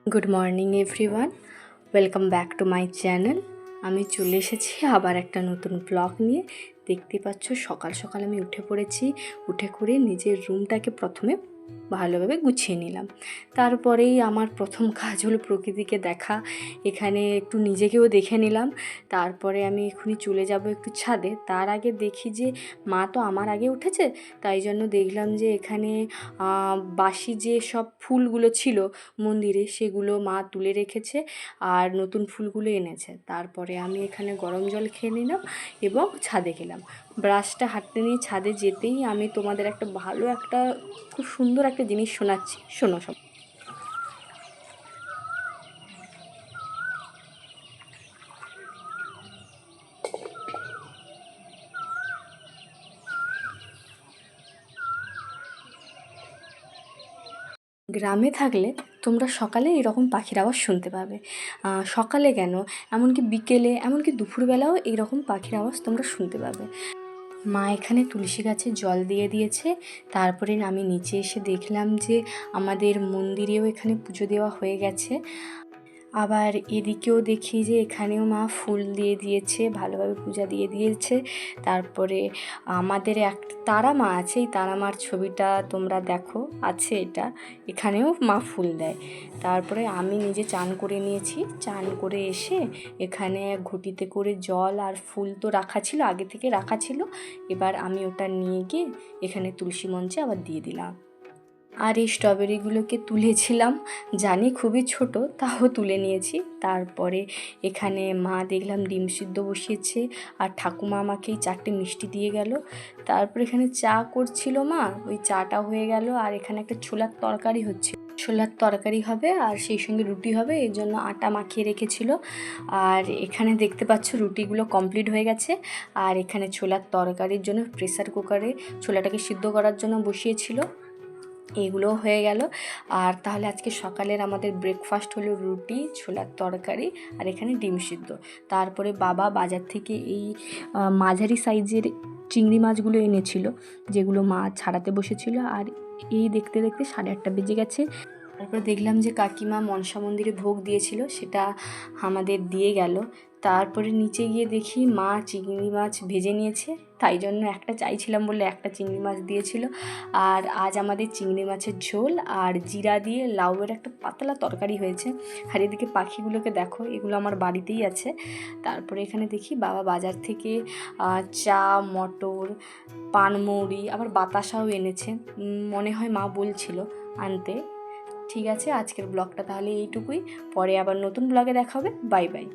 Good morning everyone, welcome back to my channel. আমি চলে এসেছি আবার একটা নতুন ব্লগ নিয়ে। দেখতে পাচ্ছ সকাল সকাল আমি উঠে পড়েছি। উঠে করে নিজের রুমটাকে প্রথমে ভালোভাবে গুছিয়ে নিলাম। তারপরেই আমার প্রথম কাজ হলো প্রকৃতিকে দেখা। এখানে একটু নিজেকেও দেখে নিলাম। তারপরে আমি এক্ষুনি চলে যাব একটু ছাদে। তার আগে দেখি যে মা তো আমার আগে উঠেছে, তাই জন্য দেখলাম যে এখানে বাসি যে সব ফুলগুলো ছিল মন্দিরে সেগুলো মা তুলে রেখেছে আর নতুন ফুলগুলো এনেছে। তারপরে আমি এখানে গরম জল খেয়ে নিলাম এবং ছাদে গেলাম। ব্রাশটা হাতে নিয়ে ছাদে যেতেই আমি তোমাদের একটা খুব সুন্দর একটা জিনিস শোনাচ্ছি, শোনো সব। গ্রামে থাকলে তোমরা সকালে এরকম পাখির আওয়াজ শুনতে পাবে। সকালে কেন, এমনকি বিকেলে, এমনকি দুপুরবেলাও এইরকম পাখির আওয়াজ তোমরা শুনতে পাবে। মা এখানে তুলসী গাছে জল দিয়ে দিয়েছে। তারপরে আমি নিচে এসে দেখলাম যে আমাদের মন্দিরেও এখানে পুজো দেওয়া হয়ে গেছে। আবার এদিকেও দেখি যে এখানেও মা ফুল দিয়ে দিয়েছে, ভালোভাবে পূজা দিয়ে দিয়েছে। তারপরে আমাদের একটা তারা মা আছে, এই তারা মার ছবিটা তোমরা দেখো আছে এটা, এখানেও মা ফুল দেয়। তারপরে আমি নিজে চান করে নিয়েছি। চান করে এসে এখানে ঘটিতে করে জল আর ফুল তো রাখা ছিল, আগে থেকে রাখা ছিল। এবার আমি ওটা নিয়ে গিয়ে এখানে তুলসী মঞ্চে আবার দিয়ে দিলাম। আর এই স্ট্রবেরিগুলোকে তুলেছিলাম, জানি খুবই ছোট, তাও তুলে নিয়েছি। তারপরে এখানে মা দেখলাম ডিম সিদ্ধ বসিয়েছে আর ঠাকুমা আমাকে এই 4টে মিষ্টি দিয়ে গেল। তারপরে এখানে চা করছিল মা, ওই চাটা হয়ে গেল। আর এখানে একটা ছোলার তরকারি হচ্ছে, ছোলার তরকারি হবে আর সেই সঙ্গে রুটি হবে, এই জন্য আটা মাখিয়ে রেখেছিল। আর এখানে দেখতে পাচ্ছ রুটিগুলো কমপ্লিট হয়ে গেছে। আর এখানে ছোলার তরকারির জন্য প্রেসার কুকারে ছোলাটাকে সিদ্ধ করার জন্য বসিয়েছিল, এগুলোও হয়ে গেল। আর তাহলে আজকে সকালের আমাদের ব্রেকফাস্ট হলো রুটি, ছোলার তরকারি আর এখানে ডিম সিদ্ধ। তারপরে বাবা বাজার থেকে এই মাঝারি সাইজের চিংড়ি মাছগুলো এনেছিল, যেগুলো মা ছাড়াতে বসেছিল। আর এই দেখতে দেখতে 8:30 বেজে গেছে। তারপরে দেখলাম যে কাকিমা মনসা মন্দিরে ভোগ দিয়েছিল, সেটা আমাদের দিয়ে গেল। তারপরে নিচে গিয়ে দেখি মা চিংড়ি মাছ ভেজে নিয়েছে, তাই জন্য একটা চাইছিলাম বলে একটা চিংড়ি মাছ দিয়েছিল। আর আজ আমাদের চিংড়ি মাছের ঝোল আর জিরা দিয়ে লাউয়ের একটা পাতলা তরকারি হয়েছে। আর এদিকে পাখিগুলোকে দেখো, এগুলো আমার বাড়িতেই আছে। তারপরে এখানে দেখি বাবা বাজার থেকে চা, মটর, পানমৌরি, আবার বাতাসাও এনেছে, মনে হয় মা বলছিল আনতে। ঠিক আছে, আজকের ব্লগটা তাহলে এইটুকুই। পরে আবার নতুন ব্লগে দেখা হবে। Bye bye.